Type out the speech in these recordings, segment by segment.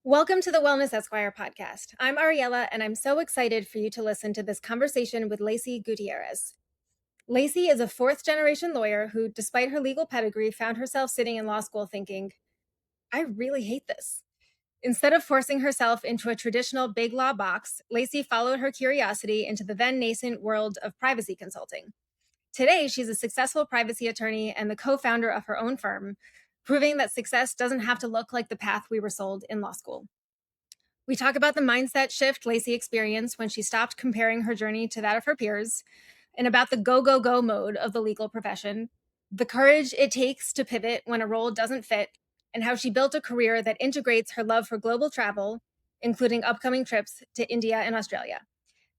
Welcome to the Wellness Esquire Podcast. I'm Ariella, and I'm so excited for you to listen to this conversation with Lacey Gutierrez. Lacey is a fourth-generation lawyer who, despite her legal pedigree, found herself sitting in law school thinking, I really hate this. Instead of forcing herself into a traditional big law box, Lacey followed her curiosity into the then nascent world of privacy consulting. Today, she's a successful privacy attorney and the co-founder of her own firm, proving that success doesn't have to look like the path we were sold in law school. We talk about the mindset shift Lacey experienced when she stopped comparing her journey to that of her peers, and about the go, go, go mode of the legal profession, the courage it takes to pivot when a role doesn't fit, and how she built a career that integrates her love for global travel, including upcoming trips to India and Australia.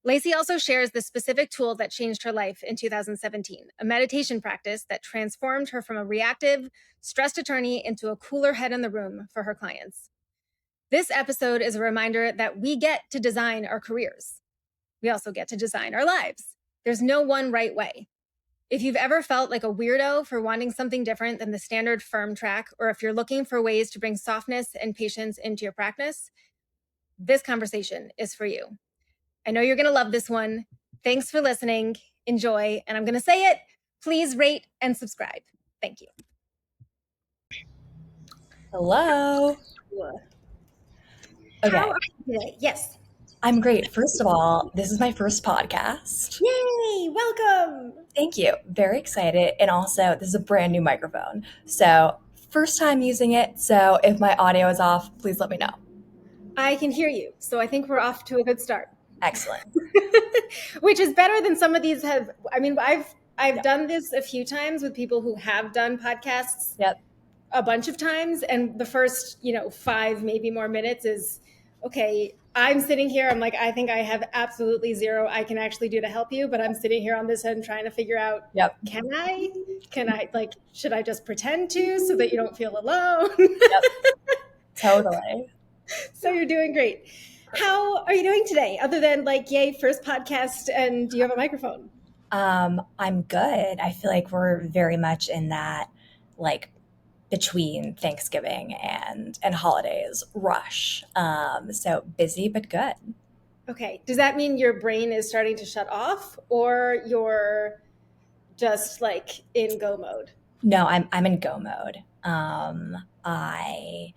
Lacey also shares the specific tool that changed her life in 2017, a meditation practice that transformed her from a reactive, stressed attorney into a cooler head in the room for her clients. This episode is a reminder that we get to design our careers. We also get to design our lives. There's no one right way. If you've ever felt like a weirdo for wanting something different than the standard firm track, or if you're looking for ways to bring softness and patience into your practice, this conversation is for you. I know you're going to love this one. Thanks for listening. Enjoy. And I'm going to say it. Please rate and subscribe. Thank you. Hello. Okay. How are you today? Yes. I'm great. First of all, this is my first podcast. Yay! Welcome. Thank you. Very excited. And also, this is a brand new microphone. So, first time using it. So, if my audio is off, please let me know. I can hear you. So I think we're off to a good start. Excellent. Which is better than some of these have. I mean, I've done this a few times with people who have done podcasts a bunch of times. And the first, 5, maybe more minutes is, okay, I'm sitting here. I'm like, I think I have absolutely zero I can actually do to help you. But I'm sitting here on this end trying to figure out, can I, like, should I just pretend to so that you don't feel alone? Totally. So you're doing great. How are you doing today? Other than like, yay, first podcast, and do you have a microphone? I'm good. I feel like we're very much in that, like, between Thanksgiving and holidays rush. So busy, but good. Okay. Does that mean your brain is starting to shut off, or you're just like in go mode? No, I'm in go mode. I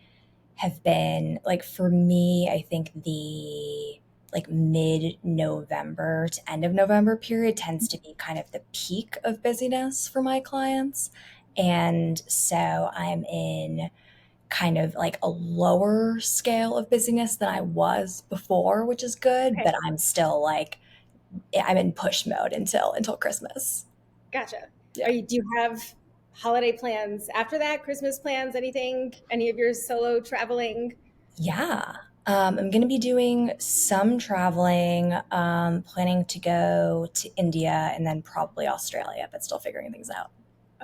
have been, like, for me, I think the like mid-November to end of November period tends to be kind of the peak of busyness for my clients. And so I'm in kind of like a lower scale of busyness than I was before, which is good, but I'm still like, I'm in push mode until Christmas. Gotcha. Do you have holiday plans after that? Christmas plans? Anything? Any of your solo traveling? Yeah. I'm going to be doing some traveling, planning to go to India and then probably Australia, but still figuring things out.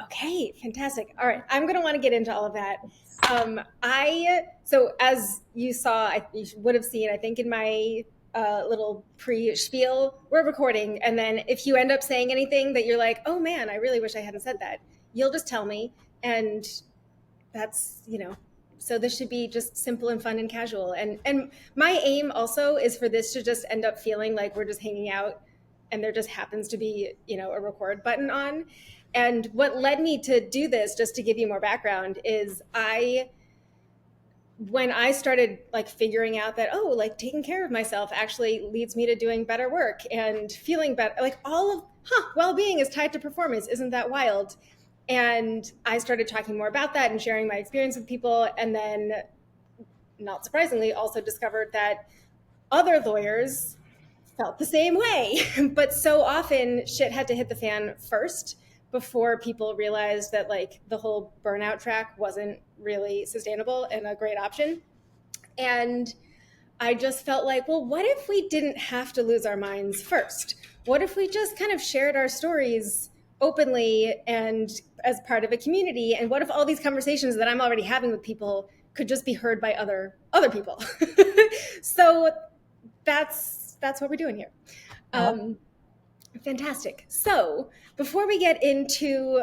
Okay, fantastic. All right, I'm going to want to get into all of that. So as you saw, you would have seen, I think in my little pre-spiel, we're recording. And then if you end up saying anything that you're like, oh man, I really wish I hadn't said that, you'll just tell me. And that's, so this should be just simple and fun and casual. And my aim also is for this to just end up feeling like we're just hanging out and there just happens to be, a record button on. And what led me to do this, just to give you more background, is when I started like figuring out that, like taking care of myself actually leads me to doing better work and feeling better, like all of, well-being is tied to performance. Isn't that wild? And I started talking more about that and sharing my experience with people. And then, not surprisingly, also discovered that other lawyers felt the same way. But so often shit had to hit the fan first before people realized that like the whole burnout track wasn't really sustainable and a great option. And I just felt like, well, what if we didn't have to lose our minds first? What if we just kind of shared our stories openly and as part of a community? And what if all these conversations that I'm already having with people could just be heard by other people? So that's what we're doing here. Fantastic. So before we get into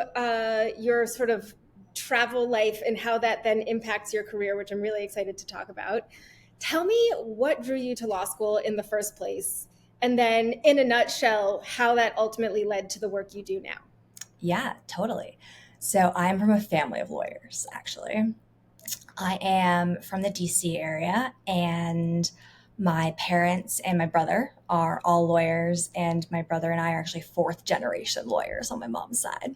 your sort of travel life and how that then impacts your career, which I'm really excited to talk about, Tell me what drew you to law school in the first place, and then in a nutshell, how that ultimately led to the work you do now. Yeah, totally. So I'm from a family of lawyers, actually. I am from the DC area, and my parents and my brother are all lawyers, and my brother and I are actually fourth generation lawyers on my mom's side.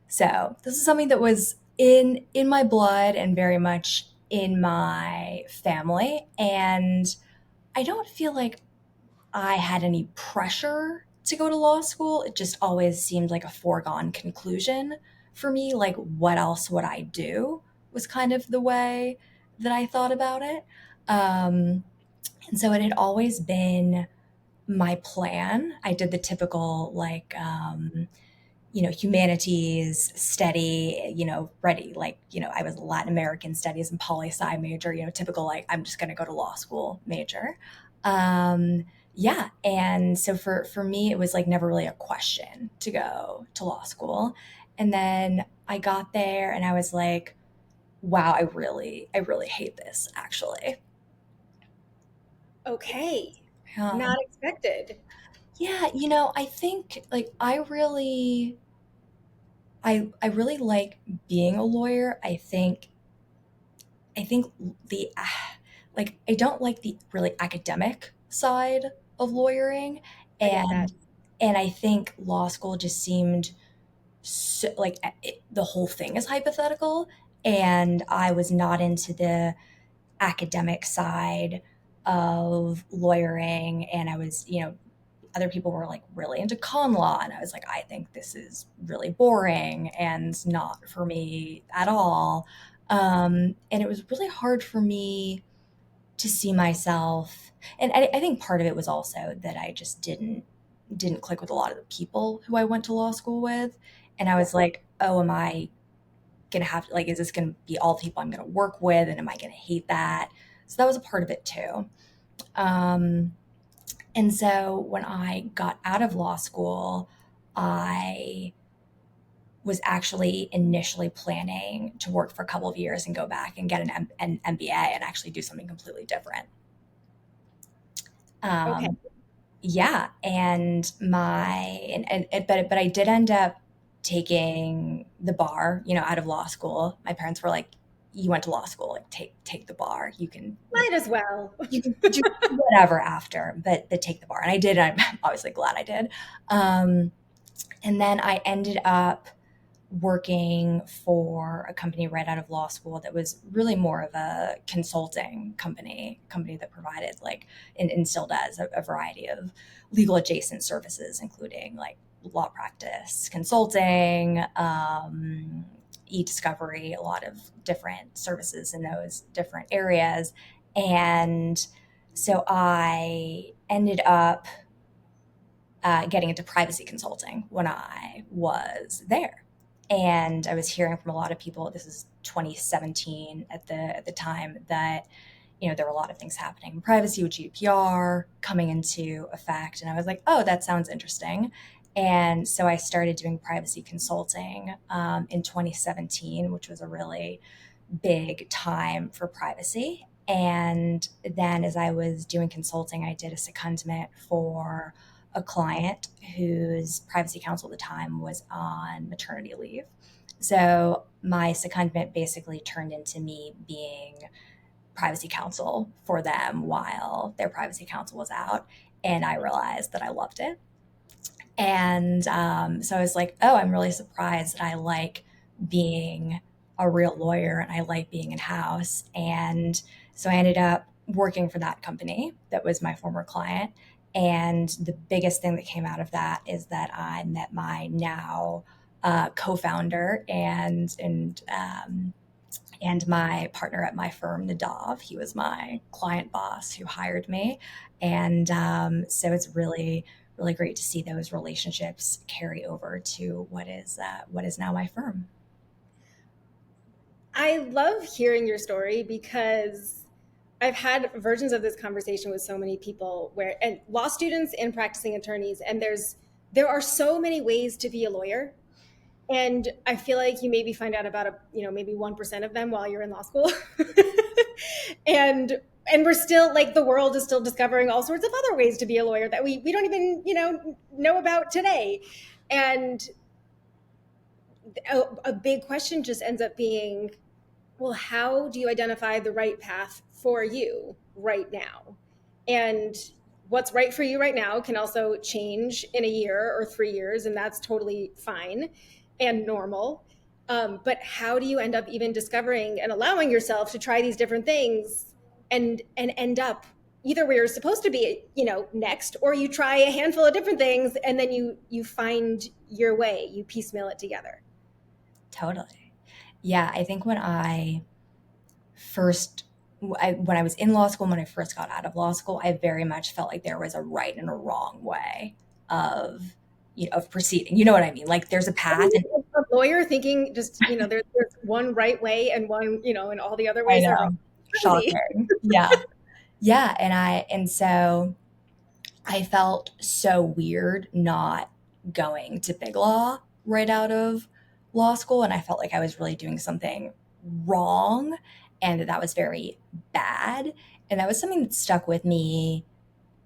So this is something that was in my blood and very much in my family. And I don't feel like I had any pressure to go to law school. It just always seemed like a foregone conclusion for me. Like, what else would I do was kind of the way that I thought about it. And so it had always been my plan. I did the typical, like, humanities study, ready, like, I was Latin American studies and poli sci major, typical, like, I'm just going to go to law school major. Yeah. And so for me, it was like never really a question to go to law school. And then I got there and I was like, wow, I really hate this actually. Okay, Um, not expected. yeah. I think like I really like being a lawyer. I think the like I don't like the really academic side of lawyering, I get that. and I think law school just seemed so, like the whole thing is hypothetical, and I was not into the academic side of lawyering, and I was, other people were like really into con law, and I was like, I think this is really boring and not for me at all. And it was really hard for me to see myself, and I think part of it was also that I just didn't click with a lot of the people who I went to law school with, and I Yeah. was like, oh, am I gonna have like, is this gonna be all the people I'm gonna work with, and am I gonna hate that? So that was a part of it too. Um, and so when I got out of law school, I was actually initially planning to work for a couple of years and go back and get an MBA and actually do something completely different. Okay. Um, yeah, and but I did end up taking the bar, out of law school. My parents were like, "You went to law school, like take the bar. You can, Might as well. you can do whatever after, but take the bar." And I did. I'm obviously glad I did. Um, and then I ended up working for a company right out of law school that was really more of a consulting company that provided like and still does a variety of legal adjacent services, including like law practice consulting, e-discovery, a lot of different services in those different areas. And so I ended up getting into privacy consulting when I was there. And I was hearing from a lot of people, this is 2017 at the time, that there were a lot of things happening in privacy with GDPR coming into effect. And I was like, oh, that sounds interesting. And so I started doing privacy consulting in 2017, which was a really big time for privacy. And then as I was doing consulting, I did a secondment for a client whose privacy counsel at the time was on maternity leave. So my secondment basically turned into me being privacy counsel for them while their privacy counsel was out. And I realized that I loved it. And so I was like, oh, I'm really surprised that I like being a real lawyer and I like being in house. And so I ended up working for that company that was my former client. And the biggest thing that came out of that is that I met my now co-founder and my partner at my firm, Nadav. He was my client boss who hired me. And so it's really, really great to see those relationships carry over to what is now my firm. I love hearing your story because I've had versions of this conversation with so many people where and law students and practicing attorneys, and there are so many ways to be a lawyer. And I feel like you maybe find out about maybe 1% of them while you're in law school. And and we're still like, the world is still discovering all sorts of other ways to be a lawyer that we don't even, know about today. And a big question just ends up being, well, how do you identify the right path for you right now? And what's right for you right now can also change in a year or 3 years, and that's totally fine and normal. But how do you end up even discovering and allowing yourself to try these different things and end up either where you're supposed to be, next, or you try a handful of different things and then you find your way, you piecemeal it together. Totally. Yeah, I think first when I was in law school, when I first got out of law school, I very much felt like there was a right and a wrong way of of proceeding. You know what I mean? Like there's a path, and A lawyer thinking just, there's one right way and one, and all the other I ways are wrong. know, Crazy. shocking. Yeah, yeah, and so I felt so weird not going to big law right out of law school, and I felt like I was really doing something wrong, and that was very bad, and that was something that stuck with me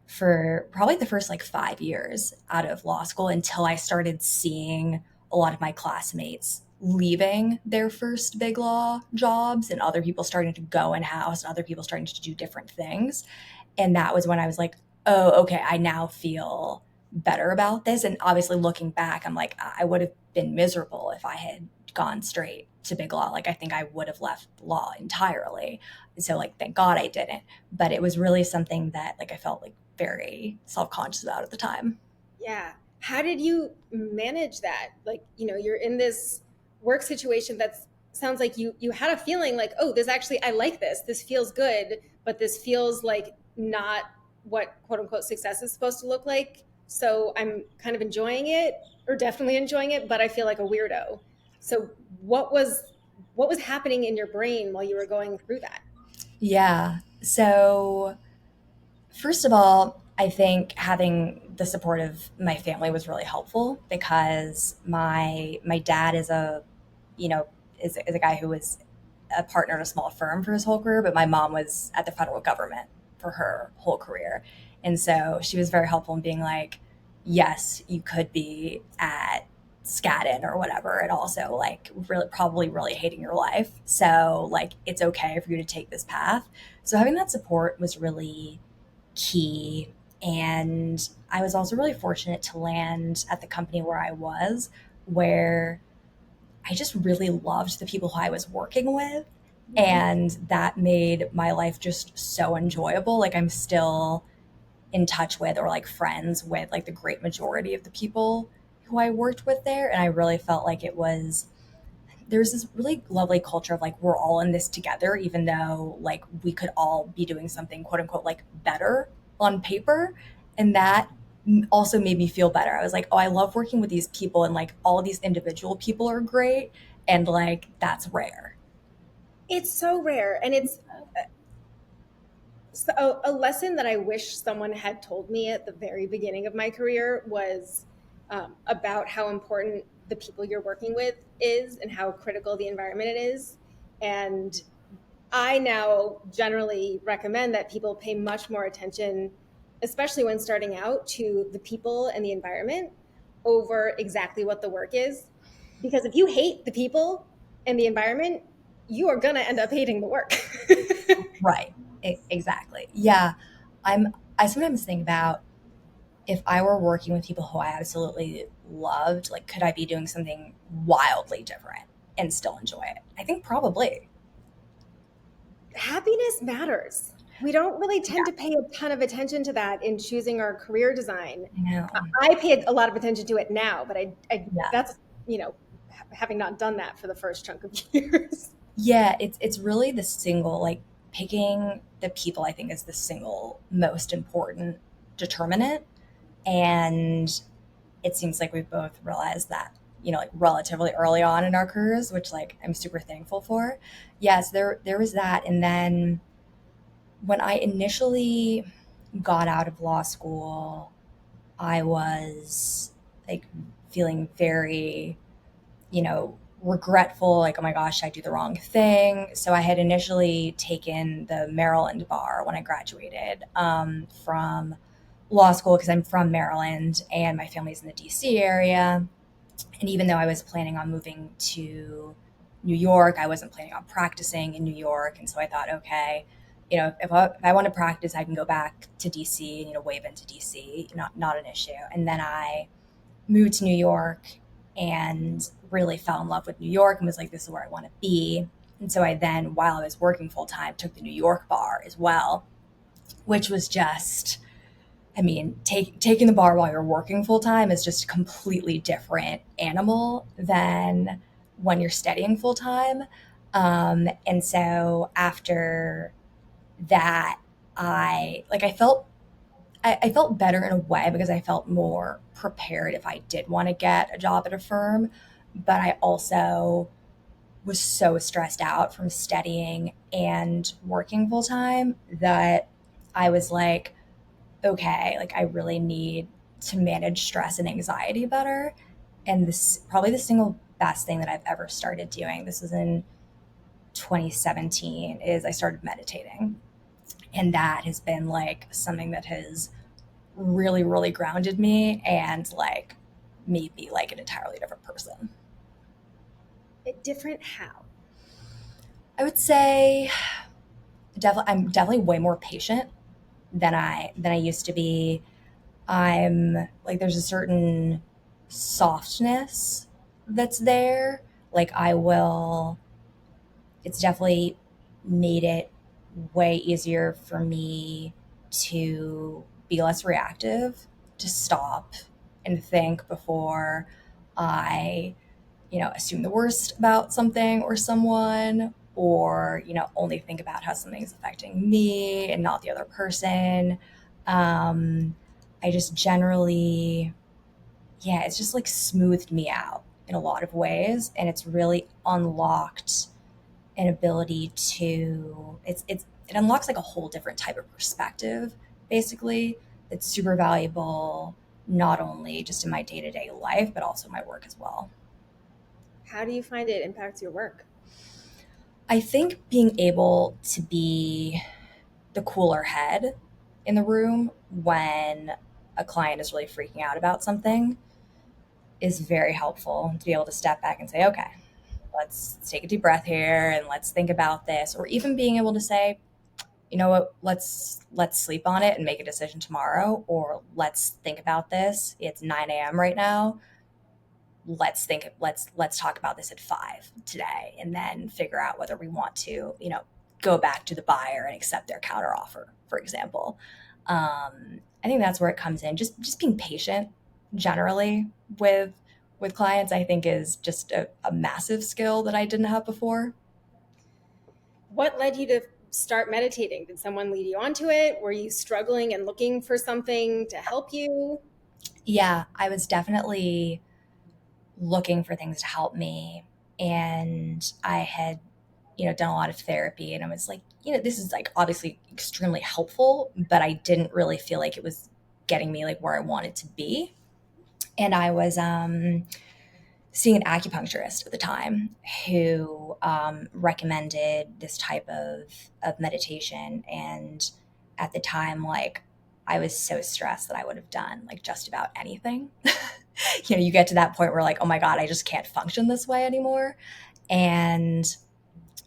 for probably the first like 5 years out of law school until I started seeing a lot of my classmates leaving their first big law jobs and other people starting to go in house and other people starting to do different things. And that was when I was like, oh, okay, I now feel better about this. And obviously, looking back, I'm like, I would have been miserable if I had gone straight to big law. Like, I think I would have left law entirely. So, like, thank God I didn't. But it was really something that, like, I felt like very self conscious about at the time. Yeah. How did you manage that? Like, you're in this work situation that sounds like you had a feeling like, oh, this actually, I like this. This feels good, but this feels like not what quote unquote success is supposed to look like. So I'm kind of enjoying it, or definitely enjoying it, but I feel like a weirdo. So what was happening in your brain while you were going through that? Yeah. So, first of all, I think having the support of my family was really helpful because my dad is is a guy who was a partner at a small firm for his whole career, but my mom was at the federal government for her whole career. And so she was very helpful in being like, yes, you could be at Skadden or whatever, and also like really probably really hating your life. So like it's okay for you to take this path. So having that support was really key. And I was also really fortunate to land at the company where I was, where I just really loved the people who I was working with. And that made my life just so enjoyable. Like I'm still in touch with or like friends with like the great majority of the people who I worked with there. And I really felt like there's this really lovely culture of like we're all in this together, even though like we could all be doing something quote unquote like better on paper. And that also made me feel better. I was like, oh, I love working with these people, and like all these individual people are great, and like that's rare. It's so rare, and it's so a lesson that I wish someone had told me at the very beginning of my career was about how important the people you're working with is and how critical the environment it is. And I now generally recommend that people pay much more attention, especially when starting out, to the people and the environment over exactly what the work is. Because if you hate the people and the environment, you are going to end up hating the work. Right. Exactly. Yeah. I sometimes think about if I were working with people who I absolutely loved, like could I be doing something wildly different and still enjoy it? I think probably. Happiness matters. We don't really tend Yeah. to pay a ton of attention to that in choosing our career design. I know. I pay a lot of attention to it now, but I Yeah. that's, having not done that for the first chunk of years. Yeah, it's really the single like picking the people I think is the single most important determinant. And it seems like we've both realized that, like relatively early on in our careers, which like I'm super thankful for. Yes, there was that. And then when I initially got out of law school, I was like feeling very, regretful, like, oh my gosh, I do the wrong thing. So I had initially taken the Maryland bar when I graduated from law school because I'm from Maryland and my family's in the DC area. And even though I was planning on moving to New York, I wasn't planning on practicing in New York. And so I thought, okay, if I want to practice, I can go back to DC and, wave into DC, not an issue. And then I moved to New York and really fell in love with New York and was like, this is where I want to be. And so I then, while I was working full time, took the New York bar as well, which was just, taking the bar while you're working full time is just a completely different animal than when you're studying full time. And so after that, I felt better in a way because I felt more prepared if I did want to get a job at a firm. But I also was so stressed out from studying and working full time that I was like, okay, like I really need to manage stress and anxiety better. And this probably the single best thing that I've ever started doing. This was in 2017 is I started meditating. And that has been like something that has really, really grounded me and like made me like an entirely different person. Different how? I would say I'm definitely way more patient than I used to be. I'm like there's a certain softness that's there. Like I will it's definitely made it way easier for me to be less reactive, to stop and think before I, assume the worst about something or someone, or, only think about how something's affecting me and not the other person. I just generally, yeah, it's just like smoothed me out in a lot of ways. And it's really unlocked an ability to it unlocks like a whole different type of perspective basically that's super valuable not only just in my day-to-day life but also my work as well. How do you find it impacts your work? I think being able to be the cooler head in the room when a client is really freaking out about something is very helpful, to be able to step back and say, okay, let's take a deep breath here and let's think about this, or even being able to say, you know what, let's sleep on it and make a decision tomorrow, or let's think about this, it's 9 a.m. right now, let's talk about this at 5 today and then figure out whether we want to go back to the buyer and accept their counteroffer, for example. I think that's where it comes in, just being patient generally with clients. I think is just a massive skill that I didn't have before. What led you to start meditating? Did someone lead you onto it? Were you struggling and looking for something to help you? Yeah, I was definitely looking for things to help me. And I had, done a lot of therapy and I was like, this is like obviously extremely helpful, but I didn't really feel like it was getting me like where I wanted to be. And I was seeing an acupuncturist at the time who recommended this type of meditation. And at the time, like, I was so stressed that I would have done like just about anything. You get to that point where like, oh my God, I just can't function this way anymore. And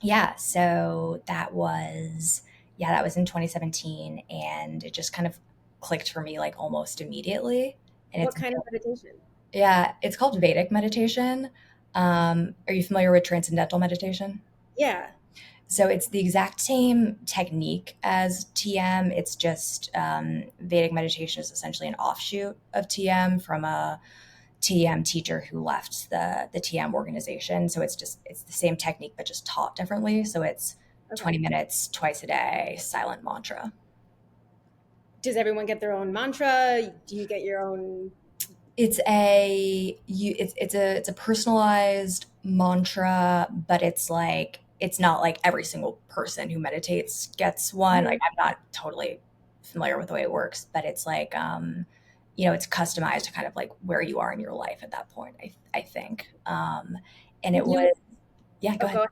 yeah, so that was in 2017 and it just kind of clicked for me like almost immediately. And What kind of meditation? it's called Vedic meditation. Are you familiar with transcendental meditation? Yeah. So it's the exact same technique as TM. It's just Vedic meditation is essentially an offshoot of TM from a TM teacher who left the TM organization. So it's the same technique but just taught differently. So it's Okay. 20 minutes twice a day, silent mantra. Does everyone get their own mantra? Do you get your own? It's a personalized mantra, but it's not like every single person who meditates gets one. Like Mhm. I'm not totally familiar with the way it works, but it's like it's customized to kind of like where you are in your life at that point, I think. And it Did you, was, yeah, go oh, ahead. go ahead.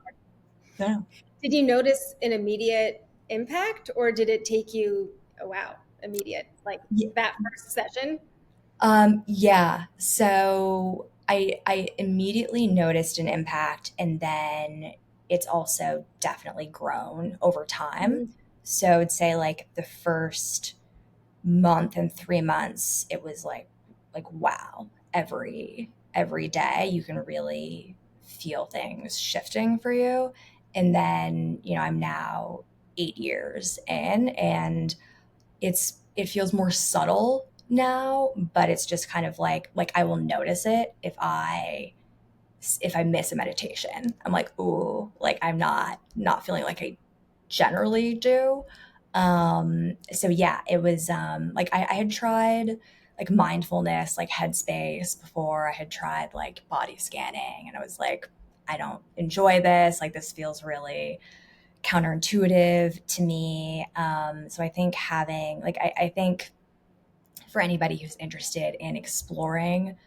No, no. Did you notice an immediate impact or did it take you, oh, wow, immediate, like that first session? Yeah. So I immediately noticed an impact, and then it's also definitely grown over time. Mhm. So I'd say like the first month and 3 months, it was like wow, every day you can really feel things shifting for you. And then, I'm now 8 years in, and it feels more subtle now, but it's just kind of like I will notice it if I miss a meditation. I'm like, ooh, like I'm not feeling like I generally do. So yeah, it was like I had tried like mindfulness, like headspace before. I had tried like body scanning, and I was like, I don't enjoy this. Like this feels really counterintuitive to me. So I think having like I think for anybody who's interested in exploring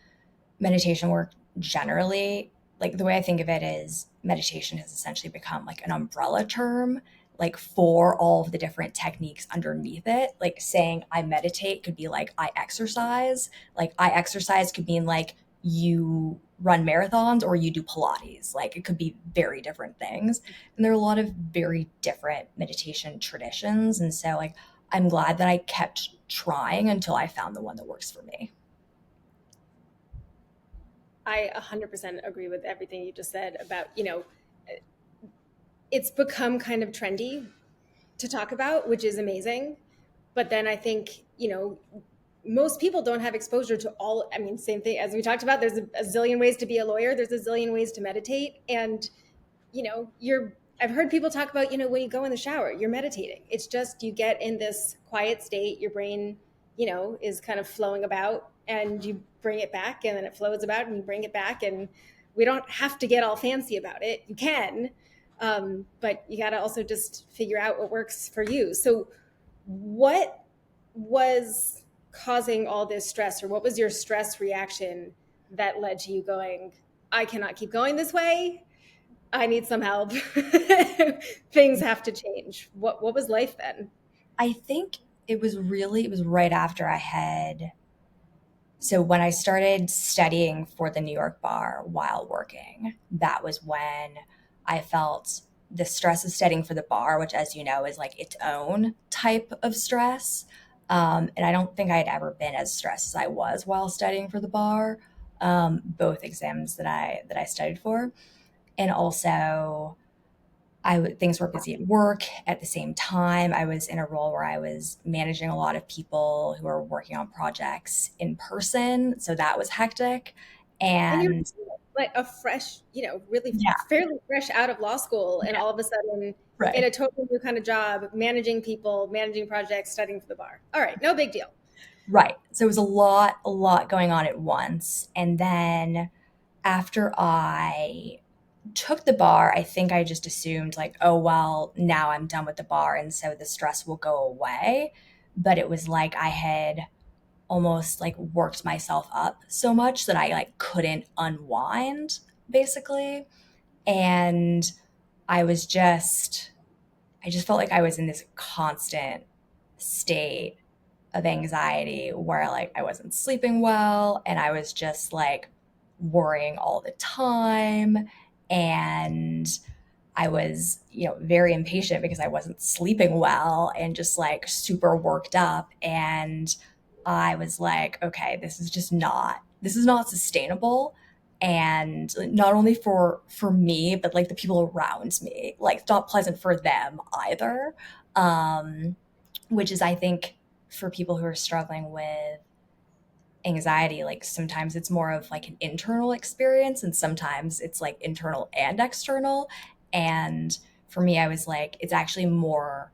meditation work generally, like the way I think of it is meditation has essentially become like an umbrella term, like for all of the different techniques underneath it. Like saying I meditate could be like I exercise. Like I exercise could mean like you run marathons or you do Pilates. Like it could be very different things. And there are a lot of very different meditation traditions. And so like I'm glad that I kept trying until I found the one that works for me. I 100% agree with everything you just said about, it's become kind of trendy to talk about, which is amazing. But then I think, most people don't have exposure to all. I mean, same thing as we talked about, there's a zillion ways to be a lawyer, there's a zillion ways to meditate. And, I've heard people talk about, when you go in the shower, you're meditating. It's just you get in this quiet state, your brain, is kind of flowing about and you bring it back and then it flows about and you bring it back. And we don't have to get all fancy about it. You can, but you got to also just figure out what works for you. So, what was causing all this stress, or what was your stress reaction that led to you going, I cannot keep going this way? I need some help. Things have to change. What was life then? I think it was right after I had, so when I started studying for the New York bar while working, that was when I felt the stress of studying for the bar, which, as you know, is like its own type of stress. And I don't think I had ever been as stressed as I was while studying for the bar, both exams that I studied for. And also, things were busy at work. At the same time, I was in a role where I was managing a lot of people who were working on projects in person, so that was hectic. And you're And like a fresh, really yeah, fairly fresh out of law school, and yeah, all of a sudden in right, a totally new kind of job, managing people, managing projects, studying for the bar. All right, no big deal. right. So it was a lot going on at once. And then after I took the bar, I think I just assumed like, oh well, now I'm done with the bar, and so the stress will go away. But it was like I had almost like worked myself up so much that I like couldn't unwind basically. And I was just I just felt like I was in this constant state of anxiety where like I wasn't sleeping well, and I was just like worrying all the time. And I was, very impatient because I wasn't sleeping well and just like super worked up. And I was like, okay, this is not sustainable. And not only for me, but like the people around me, like it's not pleasant for them either. Um, which is, I think, for people who are struggling with anxiety, like sometimes it's more of like an internal experience and sometimes it's like internal and external. And for me, I was like, it's actually more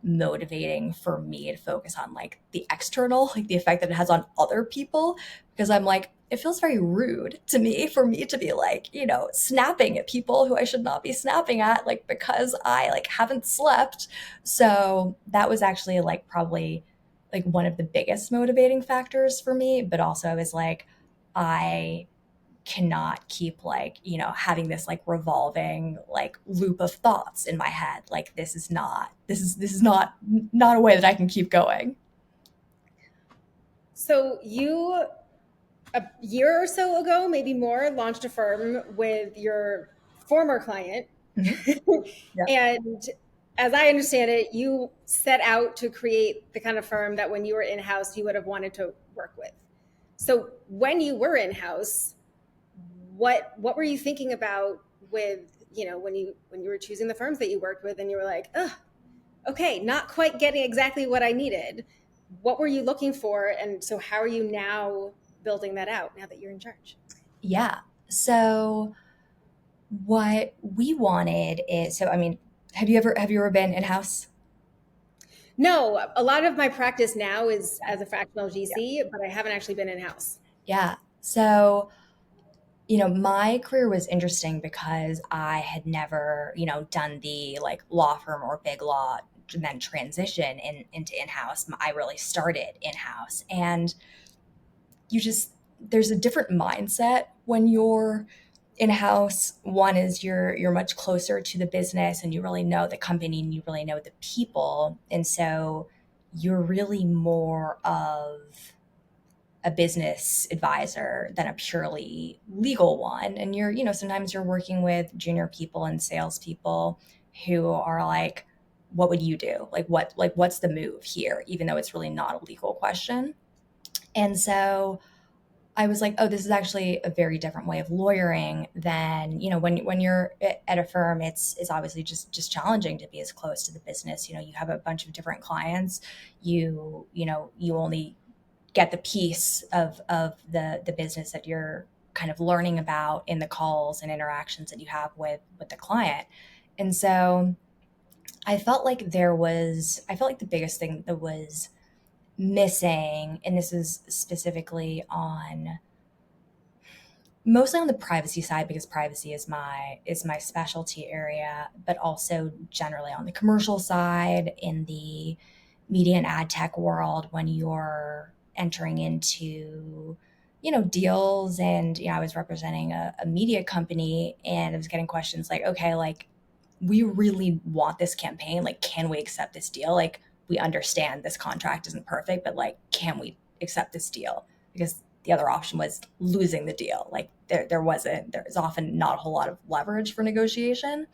motivating for me to focus on like the external, like the effect that it has on other people, because I'm like, it feels very rude to me for me to be like, snapping at people who I should not be snapping at, like because I like haven't slept. So that was actually like probably like one of the biggest motivating factors for me. But also I was like, I cannot keep like, having this like revolving like loop of thoughts in my head. Like this is not a way that I can keep going. So you, a year or so ago, maybe more, launched a firm with your former client. Mhm. Yep. And as I understand it, you set out to create the kind of firm that when you were in-house, you would have wanted to work with. So when you were in-house, what were you thinking about with, when you were choosing the firms that you worked with and you were like, oh, okay, not quite getting exactly what I needed. What were you looking for? And so how are you now building that out now that you're in charge? Yeah. So what we wanted is, so I mean, have you ever been in-house? No, a lot of my practice now is Yeah. as a fractional Yeah. GC, but I haven't actually been in-house. Yeah. So, my career was interesting because I had never, done the like law firm or big law and then transition into in-house. I really started in-house, and there's a different mindset when you're in-house. One is you're much closer to the business and you really know the company and you really know the people. And so you're really more of a business advisor than a purely legal one. And sometimes you're working with junior people and salespeople who are like, what would you do? What's the move here? Even though it's really not a legal question. And so I was like, oh, this is actually a very different way of lawyering than, when you're at a firm, it's obviously just challenging to be as close to the business. You have a bunch of different clients. You only get the piece of the business that you're kind of learning about in the calls and interactions that you have with the client. And so I felt like the biggest thing that was missing, and this is specifically on mostly on the privacy side because privacy is my specialty area, but also generally on the commercial side in the media and ad tech world when you're entering into deals. And I was representing a media company and I was getting questions like, okay, like we really want this campaign, like can we accept this deal? Like we understand this contract isn't perfect, but like can we accept this deal? Because the other option was losing the deal. Like there's often not a whole lot of leverage for negotiation.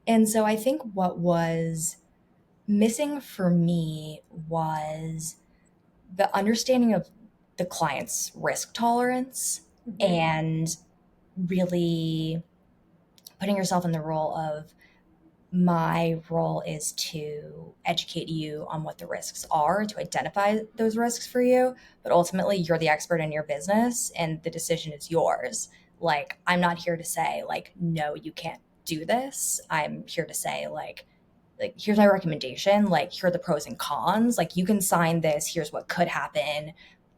And so I think what was missing for me was the understanding of the client's risk tolerance Mm-hmm. and really putting yourself in the role of, my role is to educate you on what the risks are, to identify those risks for you. But ultimately, you're the expert in your business and the decision is yours. Like, I'm not here to say, like, no, you can't do this. I'm here to say, like here's my recommendation. Like, here are the pros and cons. Like, you can sign this. Here's what could happen.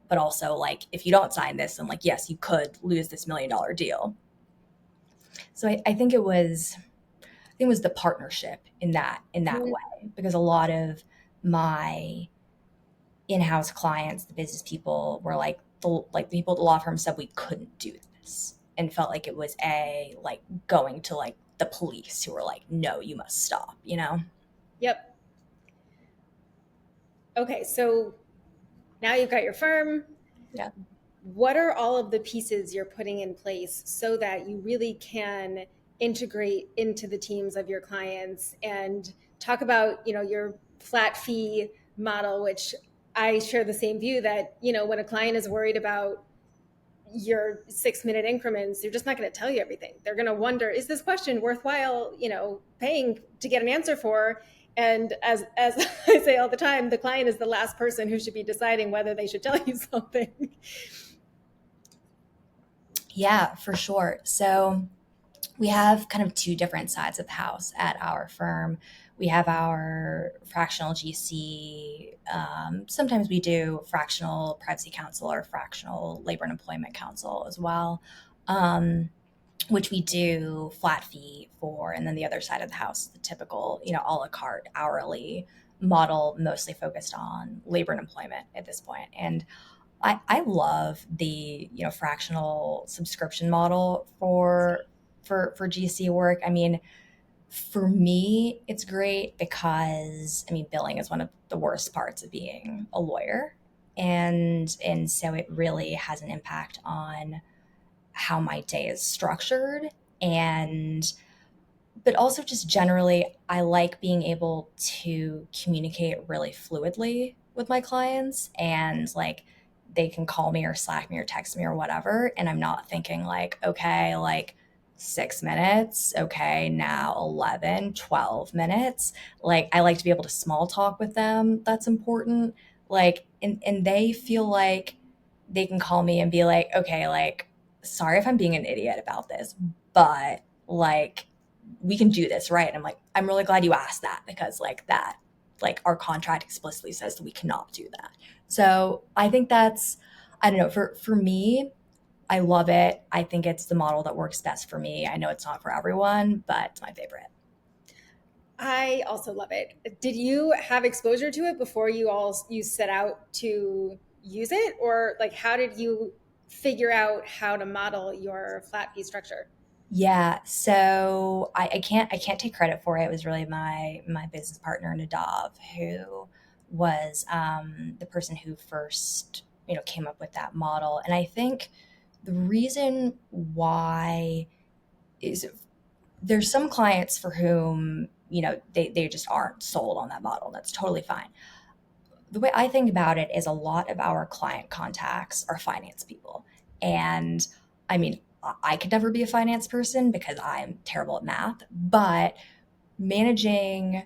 But also, like, if you don't sign this, then, like, yes, you could lose this $1 million deal. So I think it was the partnership in that way, because a lot of my in-house clients, the business people, were like the people at the law firm said we couldn't do this and felt like it was like going to like the police who were like, no, you must stop. Yep. Okay, so now you've got your firm. Yeah. What are all of the pieces you're putting in place so that you really can integrate into the teams of your clients and talk about, your flat fee model, which I share the same view that, when a client is worried about your 6-minute increments, they're just not going to tell you everything. They're going to wonder, is this question worthwhile, paying to get an answer for? And as I say all the time, the client is the last person who should be deciding whether they should tell you something. Yeah, for sure. So we have kind of two different sides of the house at our firm. We have our fractional GC. Sometimes we do fractional privacy counsel or fractional labor and employment counsel as well, which we do flat fee for. And then the other side of the house, the typical, a la carte hourly model, mostly focused on labor and employment at this point. And I love the, fractional subscription model for GC work. I mean, for me, it's great because I mean, billing is one of the worst parts of being a lawyer. And so it really has an impact on how my day is structured. And but also just generally, I like being able to communicate really fluidly with my clients, and like they can call me or Slack me or text me or whatever, and I'm not thinking like, okay, like 6 minutes, okay, now 11, 12 minutes. Like I like to be able to small talk with them. That's important. Like and they feel like they can call me and be like, okay, like sorry if I'm being an idiot about this, but like we can do this, right? And I'm like, I'm really glad you asked that, because like that, like our contract explicitly says that we cannot do that. So I think that's, I don't know, for me, I love it. I think it's the model that works best for me. I know it's not for everyone, but it's my favorite. I also love it. Did you have exposure to it before you set out to use it, or like how did you figure out how to model your flat fee structure? Yeah, so I can't take credit for it. It was really my business partner Nadav who was the person who first came up with that model. And I think the reason why is there's some clients for whom they just aren't sold on that model. That's totally fine. The way I think about it is a lot of our client contacts are finance people. And I mean, I could never be a finance person because I'm terrible at math, but managing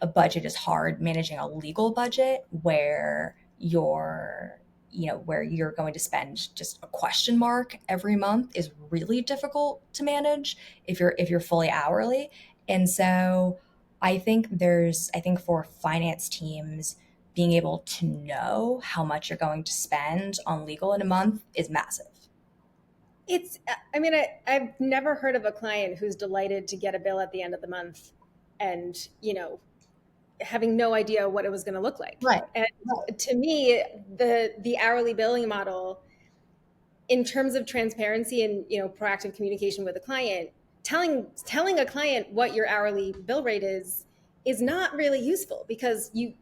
a budget is hard. Managing a legal budget where you're going to spend just a question mark every month is really difficult to manage if you're fully hourly. And so I think for finance teams, being able to know how much you're going to spend on legal in a month is massive. I mean, I've never heard of a client who's delighted to get a bill at the end of the month and, having no idea what it was going to look like. Right. And to me, the hourly billing model, in terms of transparency and proactive communication with a client, telling a client what your hourly bill rate is not really useful, because you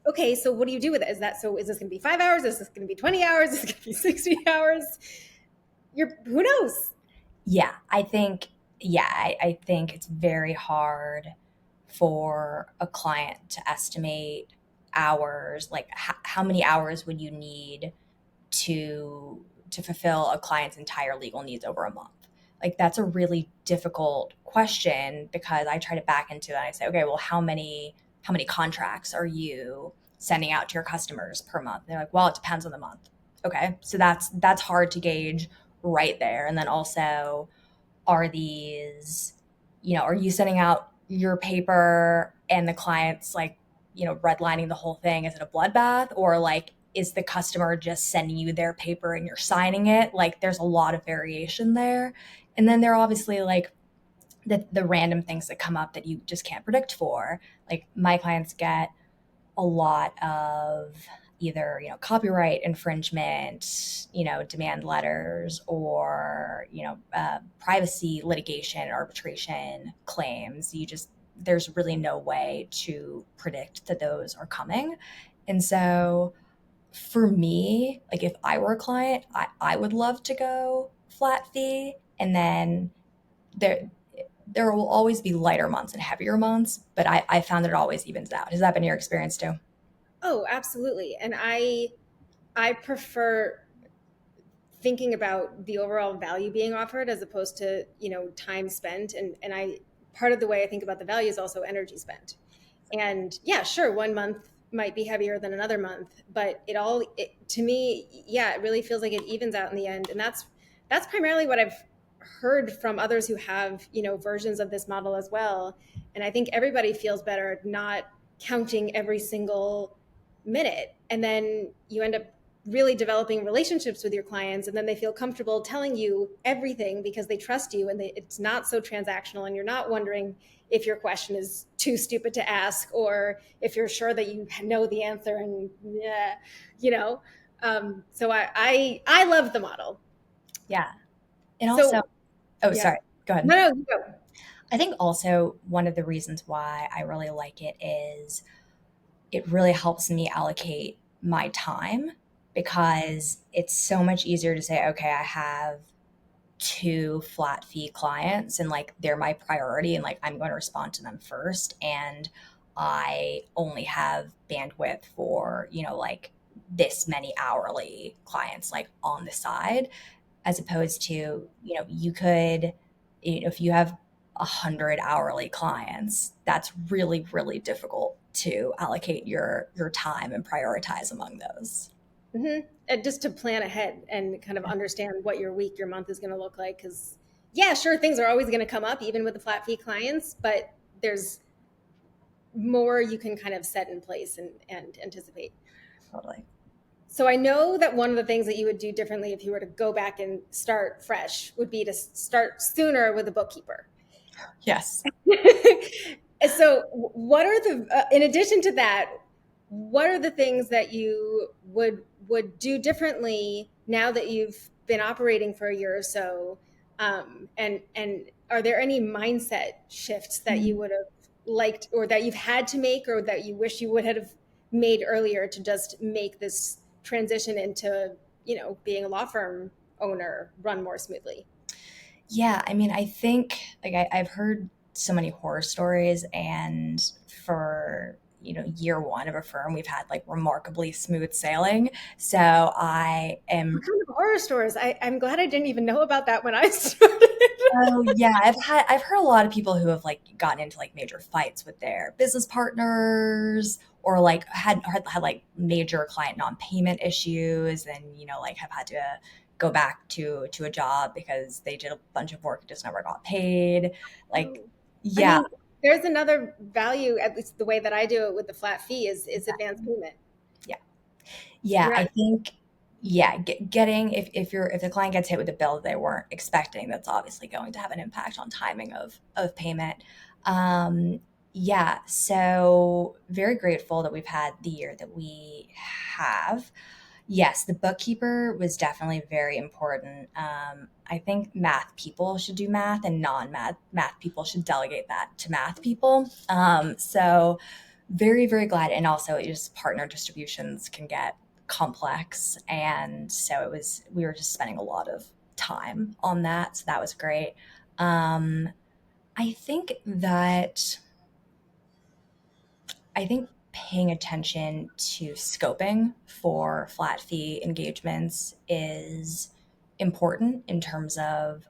okay, so what do you do with it? Is this going to be 5 hours? Is this going to be 20 hours? Is this going to be 60 hours? Who knows? Yeah, I think it's very hard for a client to estimate hours, like how many hours would you need to fulfill a client's entire legal needs over a month. Like that's a really difficult question, because I try to back into it and I say, okay, well, how many contracts are you sending out to your customers per month? And they're like, well, it depends on the month. Okay, so that's hard to gauge right there. And then also, are these, are you sending out your paper and the client's like, redlining the whole thing? Is it a bloodbath, or like, is the customer just sending you their paper and you're signing it? Like, there's a lot of variation there. And then there are obviously like the random things that come up that you just can't predict for. Like, my clients get a lot of either copyright infringement, demand letters, or privacy litigation, arbitration claims. There's really no way to predict that those are coming. And so for me, like if I were a client, I would love to go flat fee. And then there will always be lighter months and heavier months, but I found that it always evens out. Has that been your experience too? Oh, absolutely. And I prefer thinking about the overall value being offered as opposed to time spent. And I part of the way I think about the value is also energy spent. And yeah, sure, one month might be heavier than another month, but to me, yeah, it really feels like it evens out in the end. And that's primarily what I've heard from others who have versions of this model as well. And I think everybody feels better not counting every single minute. And then you end up really developing relationships with your clients, and then they feel comfortable telling you everything because they trust you, and it's not so transactional, and you're not wondering if your question is too stupid to ask, or if you're sure that you know the answer. And yeah, you know So I love the model. Yeah. And also, So oh, yeah, sorry, go ahead. no, you go. I think also one of the reasons why I really like it is it really helps me allocate my time because it's so much easier to say, okay, I have two flat fee clients and like they're my priority and like I'm going to respond to them first. And I only have bandwidth for, like this many hourly clients like on the side, as opposed to, you could, if you have 100 hourly clients, that's really, really difficult to allocate your time and prioritize among those. And just to plan ahead and kind of understand what your week, your month is going to look like. Because, yeah, sure, things are always going to come up, even with the flat fee clients, but there's more you can kind of set in place and anticipate. Totally. So I know that one of the things that you would do differently if you were to go back and start fresh would be to start sooner with a bookkeeper. Yes. So what are in addition to that, what are the things that you would do differently now that you've been operating for a year or so? And are there any mindset shifts that you would have liked, or that you've had to make, or that you wish you would have made earlier to just make this transition into, being a law firm owner run more smoothly? Yeah, I mean, I think like I've heard so many horror stories, and for year one of a firm, we've had like remarkably smooth sailing. So I What am. kind of horror stories? I'm glad I didn't even know about that when I started. Oh yeah, I've heard a lot of people who have like gotten into like major fights with their business partners, or like had like major client non-payment issues, and like have had to go back to a job because they did a bunch of work and just never got paid. Like, I yeah, mean, there's another value, at least the way that I do it with the flat fee is advance payment. yeah. Yeah, You're I not, think getting if the client gets hit with a bill they weren't expecting, that's obviously going to have an impact on timing of payment. Um, yeah, so very grateful that we've had the year that we have. Yes, the bookkeeper was definitely very important. I think math people should do math, and non-math people should delegate that to math people. So very, very glad. And also, just partner distributions can get complex, and so we were just spending a lot of time on that. So that was great. Um, I think that I think paying attention to scoping for flat fee engagements is important in terms of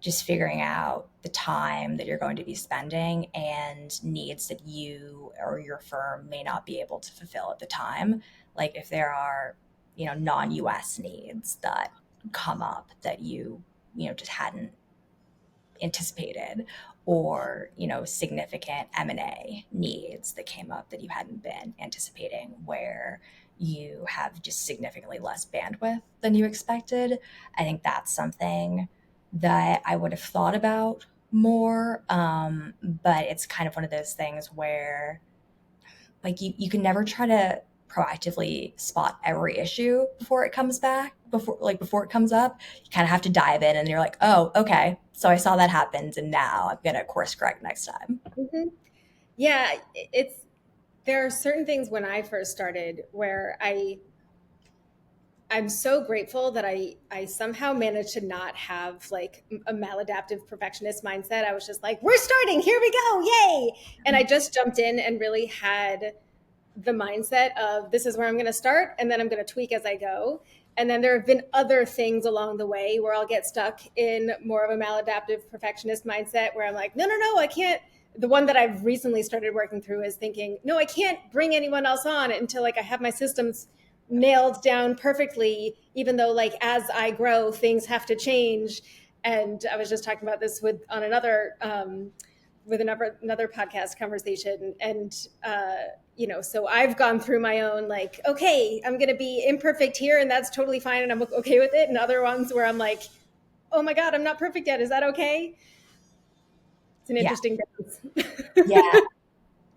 just figuring out the time that you're going to be spending and needs that you or your firm may not be able to fulfill at the time. Like if there are, non-US needs that come up that just hadn't anticipated, or significant M&A needs that came up that you hadn't been anticipating, where you have just significantly less bandwidth than you expected. I think that's something that I would have thought about more, but it's kind of one of those things where like you can never try to proactively spot every issue before it comes back, before it comes up. You kind of have to dive in, and you're like, oh, okay, so I saw that happens, and now I'm gonna course correct next time. Mhm. Yeah, there are certain things when I first started where I'm so grateful that I somehow managed to not have like a maladaptive perfectionist mindset. I was just like, we're starting, here we go, yay! And I just jumped in and really had the mindset of this is where I'm going to start, and then I'm going to tweak as I go. And then there have been other things along the way where I'll get stuck in more of a maladaptive perfectionist mindset where I'm like, no, no, no, I can't. The one that I've recently started working through is thinking, no, I can't bring anyone else on until like I have my systems nailed down perfectly, even though like as I grow, things have to change. And I was just talking about this on another another podcast conversation, and so I've gone through my own like, okay, I'm going to be imperfect here, and that's totally fine, and I'm okay with it. And other ones where I'm like, oh my god, I'm not perfect yet. Is that okay? It's an Yeah, interesting difference. yeah,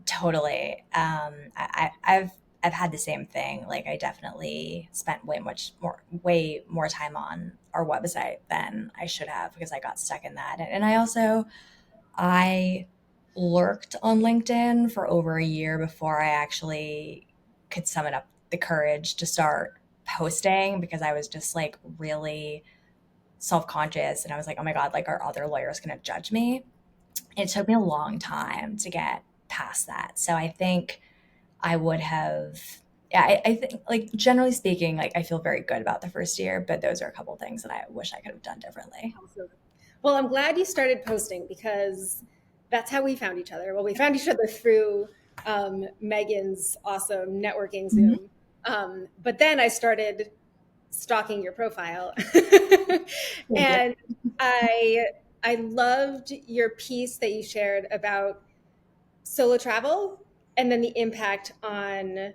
totally. I've I've had the same thing. Like I definitely spent way more time on our website than I should have because I got stuck in that. And I lurked on LinkedIn for over a year before I actually could summon up the courage to start posting because I was just like really self-conscious and I was like, oh my God, like are other lawyers going to judge me? It took me a long time to get past that. So I think I would have, yeah, I think like generally speaking, like I feel very good about the first year, but those are a couple of things that I wish I could have done differently. Awesome. Well, I'm glad you started posting because that's how we found each other. Well, we found each other through Megan's awesome networking Mhm. Zoom. But then I started stalking your profile. Thank you. And I I loved your piece that you shared about solo travel and then the impact on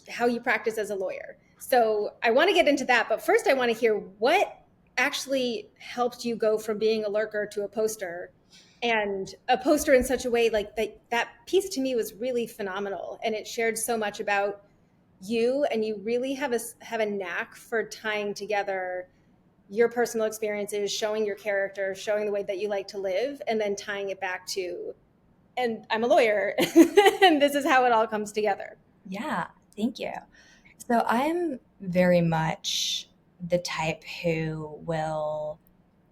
how you practice as a lawyer. So I want to get into that, but first I want to hear what actually helped you go from being a lurker to a poster, and a poster in such a way like that piece to me was really phenomenal, and it shared so much about you, and you really have a knack for tying together your personal experiences, showing your character, showing the way that you like to live, and then tying it back to, and I'm a lawyer and this is how it all comes together. Yeah, thank you. So I'm very much the type who will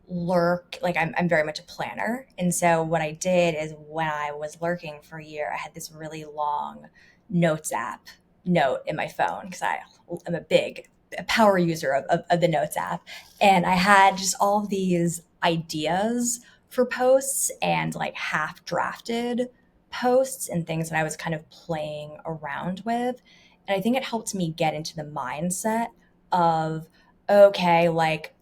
lurk, like I'm very much a planner. And so what I did is when I was lurking for a year, I had this really long notes app note in my phone because I'm a power user of the notes app. And I had just all of these ideas for posts and like half drafted posts and things that I was kind of playing around with. And I think it helped me get into the mindset of, okay, like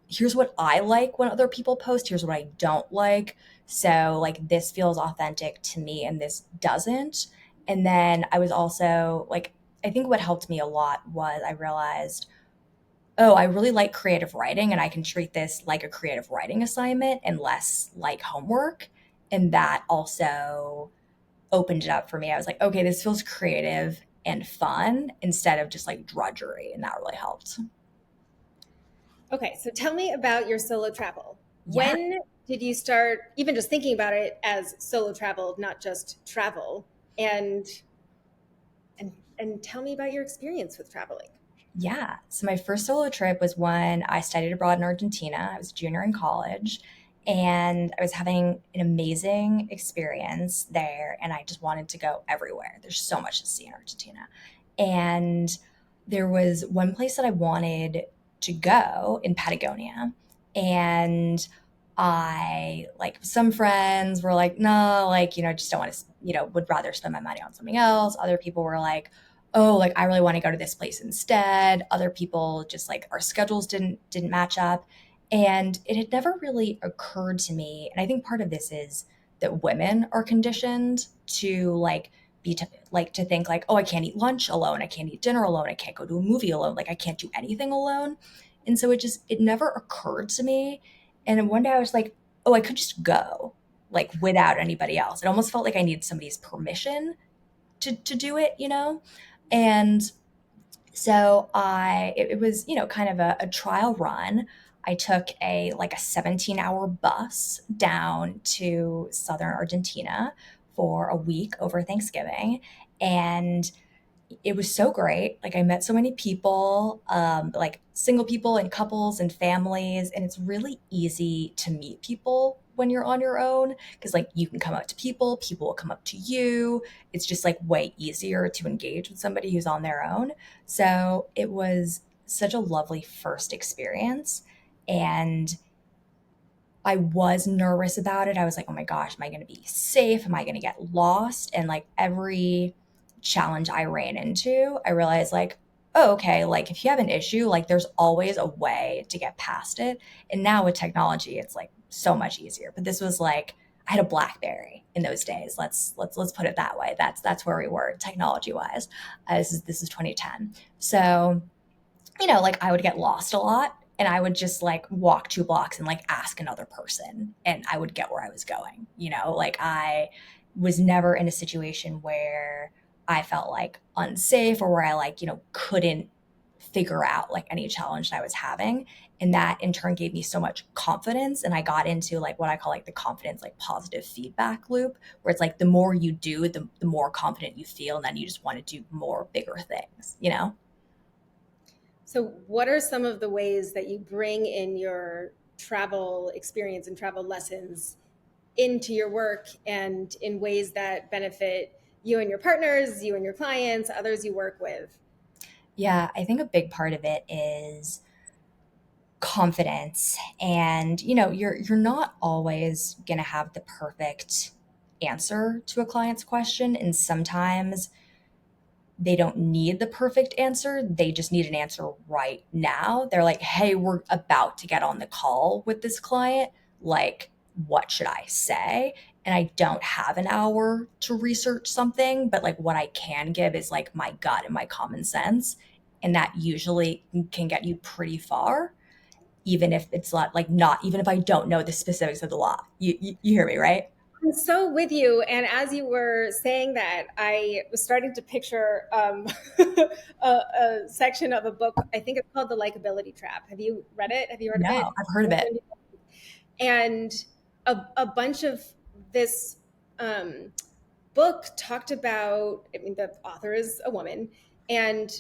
here's what I like when other people post, here's what I don't like. So like this feels authentic to me and this doesn't. And then I was also like, I think what helped me a lot was I realized, oh, I really like creative writing and I can treat this like a creative writing assignment and less like homework. And that also opened it up for me. I was like, okay, this feels creative and fun instead of just like drudgery. And that really helped. Okay, so tell me about your solo travel. Yeah. When did you start even just thinking about it as solo travel, not just travel? And and tell me about your experience with traveling. Yeah. So my first solo trip was when I studied abroad in Argentina. I was a junior in college and I was having an amazing experience there and I just wanted to go everywhere. There's so much to see in Argentina. And there was one place that I wanted to go in Patagonia. And I like some friends were like, no, like, just don't want to, would rather spend my money on something else. Other people were like, oh, like I really want to go to this place instead. Other people just like our schedules didn't match up. And it had never really occurred to me. And I think part of this is that women are conditioned to like to think like, oh, I can't eat lunch alone. I can't eat dinner alone. I can't go to a movie alone. Like I can't do anything alone. And so it never occurred to me. And then one day I was like, oh, I could just go like without anybody else. It almost felt like I needed somebody's permission to do it. And so it was, kind of a trial run. I took a 17-hour bus down to southern Argentina for a week over Thanksgiving. And it was so great. Like I met so many people, like single people and couples and families, and it's really easy to meet people when you're on your own because like you can come up to people, people will come up to you. It's just like way easier to engage with somebody who's on their own. So it was such a lovely first experience. And I was nervous about it. I was like, oh my gosh, am I going to be safe? Am I going to get lost? And like every challenge I ran into, I realized like, oh, okay, like if you have an issue, like there's always a way to get past it. And now with technology, it's like so much easier. But this was like, I had a BlackBerry in those days. Let's put it that way. That's where we were technology wise. This is 2010. So like I would get lost a lot and I would just like walk 2 blocks and like ask another person and I would get where I was going. Like I was never in a situation where I felt like unsafe, or where I like, couldn't figure out like any challenge that I was having. And that in turn gave me so much confidence. And I got into like what I call like the confidence, like positive feedback loop, where it's like the more you do, the more confident you feel. And then you just want to do more bigger things. So, what are some of the ways that you bring in your travel experience and travel lessons into your work and in ways that benefit you and your partners, you and your clients, others you work with? Yeah, I think a big part of it is confidence. And you're not always going to have the perfect answer to a client's question, and sometimes they don't need the perfect answer. They just need an answer right now. They're like, hey, we're about to get on the call with this client. Like, what should I say? And I don't have an hour to research something, but like what I can give is like my gut and my common sense. And that usually can get you pretty far, even if it's not even if I don't know the specifics of the law. You hear me, right? I'm so with you. And as you were saying that, I was starting to picture a section of a book. I think it's called The Likability Trap. Have you read it? Have you heard of No, it? I've heard of it. And a bunch of this book talked about, I mean, the author is a woman, and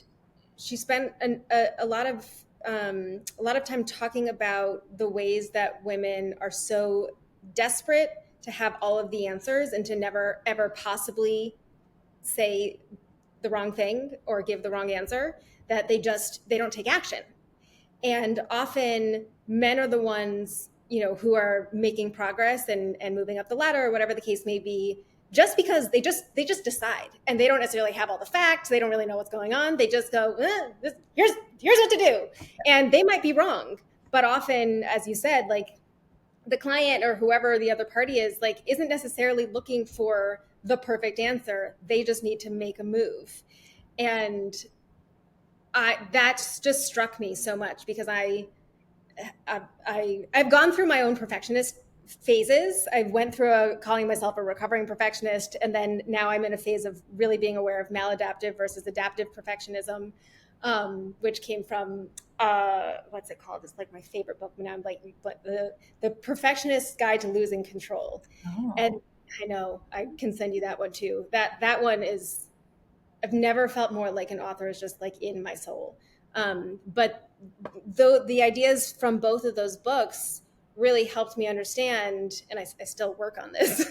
she spent a lot of time talking about the ways that women are so desperate to have all of the answers and to never ever possibly say the wrong thing or give the wrong answer, that they don't take action. And often men are the ones, who are making progress and moving up the ladder or whatever the case may be, just because they just decide, and they don't necessarily have all the facts. They don't really know what's going on. They just go, here's what to do. And they might be wrong, but often, as you said, like, the client or whoever the other party is, like, isn't necessarily looking for the perfect answer. They just need to make a move. And that's just struck me so much because I've gone through my own perfectionist phases. I went through calling myself a recovering perfectionist, and then now I'm in a phase of really being aware of maladaptive versus adaptive perfectionism, which came from what's it called? It's like my favorite book. Now I'm like, the Perfectionist's Guide to Losing Control, and Oh. I know I can send you that one too. That one is, I've never felt more like an author is just like in my soul. But though the ideas from both of those books really helped me understand, and I still work on this,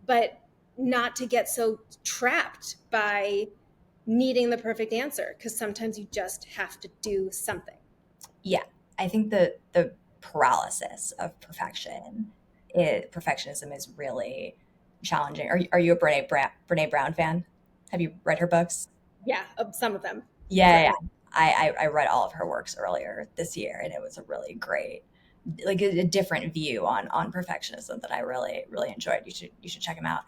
but not to get so trapped by needing the perfect answer, because sometimes you just have to do something. Yeah, I think the paralysis of perfectionism is really challenging. Are you a Brene Brown fan? Have you read her books? Yeah, some of them. Yeah, yeah, For, yeah. I read all of her works earlier this year, and it was a really great, like a different view on perfectionism that I really really enjoyed. You should check them out.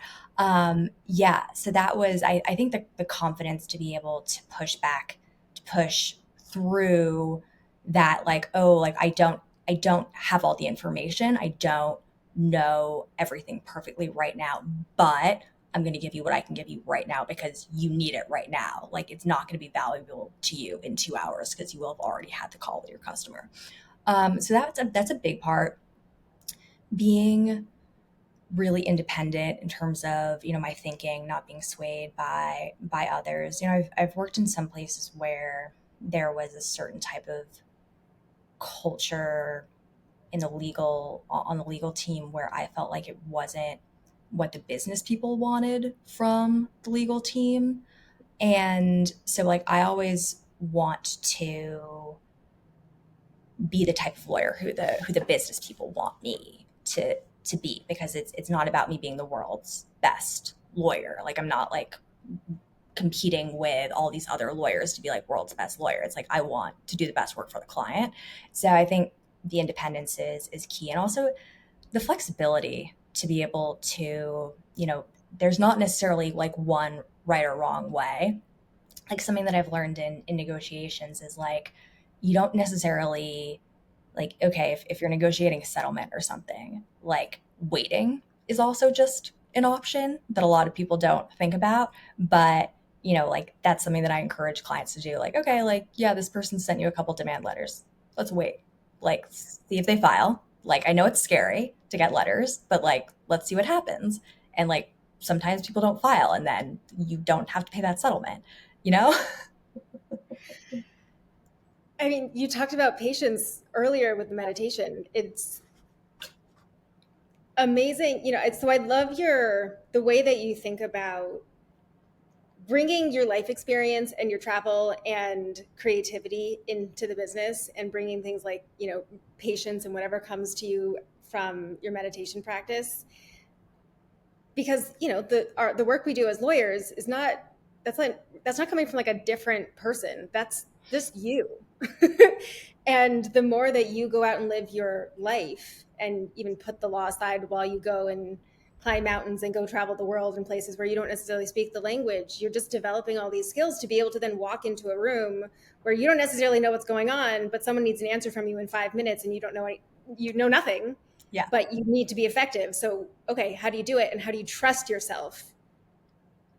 Yeah, so that was I think the confidence to be able to push back, to push through that, like, oh, like I don't have all the information. I don't know everything perfectly right now, but I'm going to give you what I can give you right now because you need it right now. Like, it's not going to be valuable to you in 2 hours because you will have already had the call with your customer. So that's a big part. Being really independent in terms of my thinking, not being swayed by others. I've worked in some places where there was a certain type of culture on the legal team where I felt like it wasn't what the business people wanted from the legal team. And so, like, I always want to be the type of lawyer who the business people want me to be, because it's not about me being the world's best lawyer. Like, I'm not like competing with all these other lawyers to be like world's best lawyer. It's like I want to do the best work for the client. So I think the independence is key, and also the flexibility to be able to, there's not necessarily like one right or wrong way. Like, something that I've learned in negotiations is like, you don't necessarily, like, okay, if you're negotiating a settlement or something, like, waiting is also just an option that a lot of people don't think about. But like that's something that I encourage clients to do. Like, okay, like, yeah, this person sent you a couple demand letters. Let's wait. Like, see if they file. Like, I know it's scary to get letters, but like, let's see what happens. And like, sometimes people don't file and then you don't have to pay that settlement, you know? I mean, you talked about patience earlier with the meditation. It's amazing. So I love the way that you think about bringing your life experience and your travel and creativity into the business, and bringing things like, patience and whatever comes to you from your meditation practice. Because, the work we do as lawyers is not, that's not coming from like a different person. That's just you. And the more that you go out and live your life and even put the law aside while you go and climb mountains and go travel the world in places where you don't necessarily speak the language, you're just developing all these skills to be able to then walk into a room where you don't necessarily know what's going on, but someone needs an answer from you in 5 minutes and you know nothing, Yeah. but you need to be effective. So, okay, how do you do it? And how do you trust yourself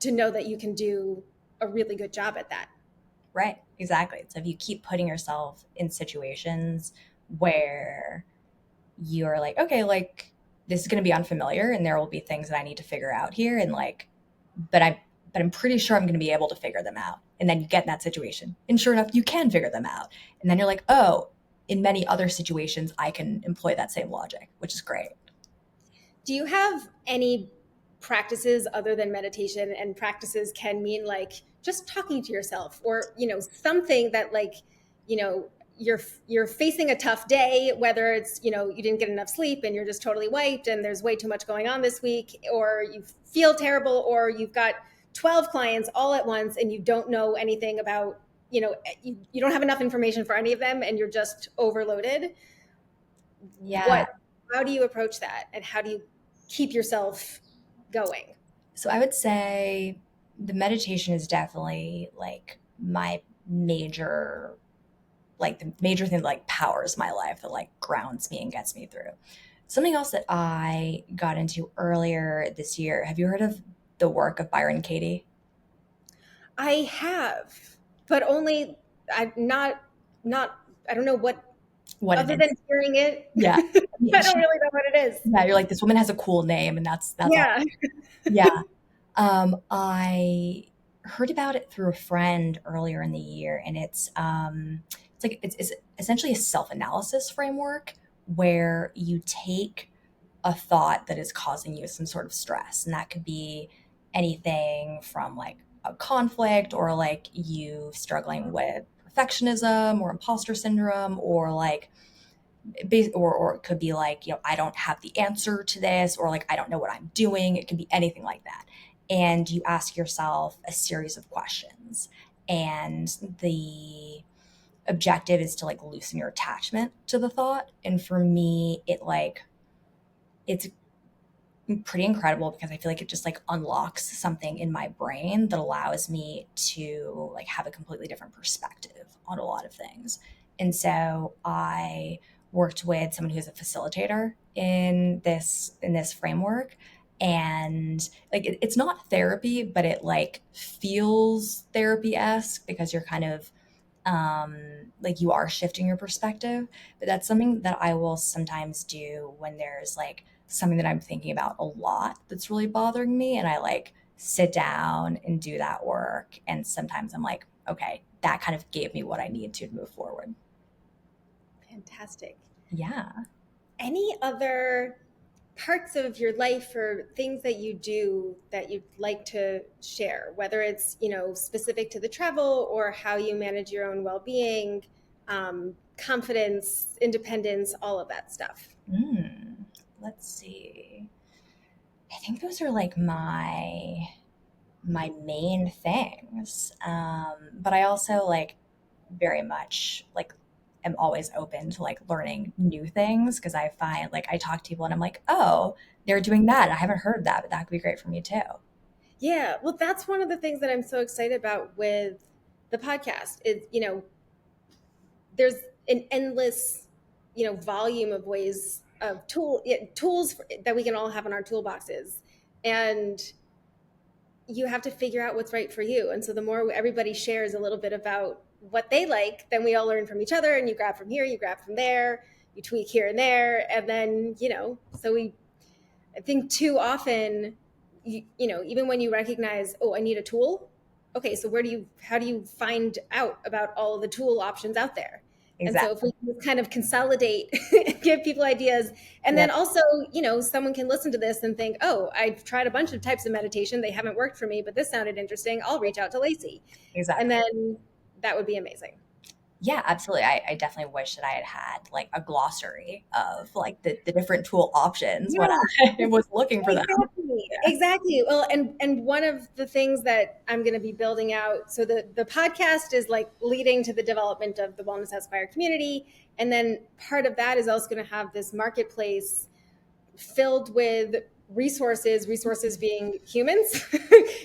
to know that you can do a really good job at that? Right. Exactly. So if you keep putting yourself in situations where you're like, okay, like this is going to be unfamiliar and there will be things that I need to figure out here. And like, but I'm pretty sure I'm going to be able to figure them out. And then you get in that situation and sure enough, you can figure them out. And then you're like, oh, in many other situations, I can employ that same logic, which is great. Do you have any practices other than meditation? And practices can mean like just talking to yourself, or something that, like, you're facing a tough day, whether it's you didn't get enough sleep and you're just totally wiped and there's way too much going on this week, or you feel terrible, or you've got 12 clients all at once and you don't know anything about, you don't have enough information for any of them and you're just overloaded. Yeah. what How do you approach that, and how do you keep yourself going? So I would say the meditation is definitely like my major, like the major thing that like powers my life, that like grounds me and gets me through. Something else that I got into earlier this year. Have you heard of the work of Byron Katie? I have, but only, I not I don't know what, What it other than is? hearing it. Yeah. I mean, I don't really know what it is. yeah, you're like, this woman has a cool name, and that's all. Yeah. Yeah. I heard about it through a friend earlier in the year, and it's essentially a self-analysis framework where you take a thought that is causing you some sort of stress, and that could be anything from like a conflict, or like you struggling with perfectionism or imposter syndrome, or like or it could be like, I don't have the answer to this, or like I don't know what I'm doing. It could be anything like that. And you ask yourself a series of questions, and the objective is to like loosen your attachment to the thought. And for me, it's pretty incredible because I feel like it just like unlocks something in my brain that allows me to like have a completely different perspective on a lot of things. And so I worked with someone who's a facilitator in this framework, and like it's not therapy, but it like feels therapy-esque because you're kind of like you are shifting your perspective. But that's something that I will sometimes do when there's like something that I'm thinking about a lot that's really bothering me, and I like sit down and do that work, and sometimes I'm like, okay, that kind of gave me what I need to move forward. Fantastic. Yeah. Any other parts of your life or things that you do that you'd like to share, whether it's specific to the travel, or how you manage your own well-being, confidence, independence, all of that stuff? Let's see. I think those are like my main things. But I also like very much like am always open to like learning new things, because I find like I talk to people and I'm like, oh, they're doing that. I haven't heard of that, but that could be great for me too. Yeah, well, that's one of the things that I'm so excited about with the podcast is, there's an endless, volume of ways of tools that we can all have in our toolboxes. And you have to figure out what's right for you. And so the more everybody shares a little bit about what they like, then we all learn from each other, and you grab from here, you grab from there, you tweak here and there. And then, I think too often, even when you recognize, oh, I need a tool. Okay, so how do you find out about all of the tool options out there? And so if Exactly. we can kind of consolidate, give people ideas, and Yeah, then also, someone can listen to this and think, oh, I've tried a bunch of types of meditation. They haven't worked for me, but this sounded interesting. I'll reach out to Lacey. And exactly. then that would be amazing. Yeah, absolutely. I definitely wish that I had had like a glossary of like the different tool options when Yeah. I was looking for them. Exactly. Yeah. Exactly. Well, and one of the things that I'm going to be building out, so the podcast is like leading to the development of the Wellness Esquire community, and then part of that is also going to have this marketplace filled with resources being humans,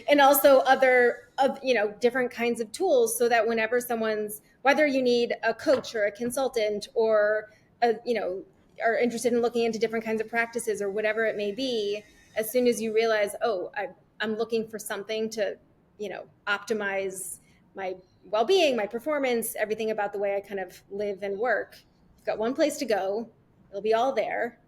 and also other of different kinds of tools, so that whenever someone's, whether you need a coach or a consultant or are interested in looking into different kinds of practices or whatever it may be, as soon as you realize, oh, I'm looking for something to optimize my well-being, my performance, everything about the way I kind of live and work, you've got one place to go. It'll be all there,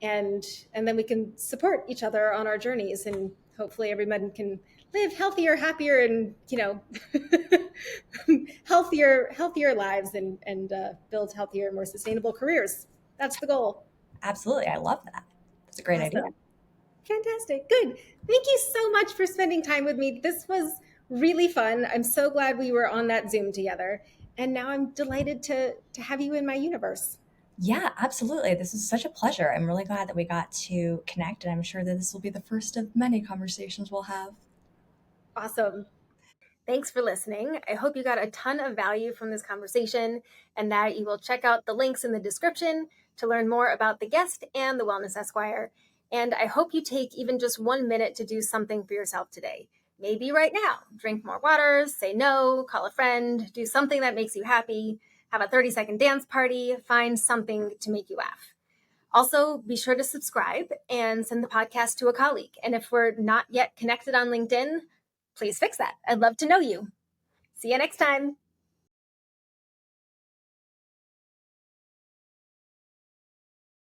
and then we can support each other on our journeys, and hopefully everyone can live healthier, happier, and healthier lives, and build healthier, more sustainable careers. That's the goal. Absolutely. I love that. That's a great idea. Awesome. Fantastic. Good. Thank you so much for spending time with me. This was really fun. I'm so glad we were on that Zoom together, and now I'm delighted to have you in my universe. Yeah, absolutely. This is such a pleasure. I'm really glad that we got to connect, and I'm sure that this will be the first of many conversations we'll have. Awesome. Thanks for listening. I hope you got a ton of value from this conversation, and that you will check out the links in the description to learn more about the guest and the Wellness Esquire. And I hope you take even just 1 minute to do something for yourself today. Maybe right now, drink more water, say no, call a friend, do something that makes you happy, have a 30-second dance party, find something to make you laugh. Also, be sure to subscribe and send the podcast to a colleague. And if we're not yet connected on LinkedIn, please fix that. I'd love to know you. See you next time.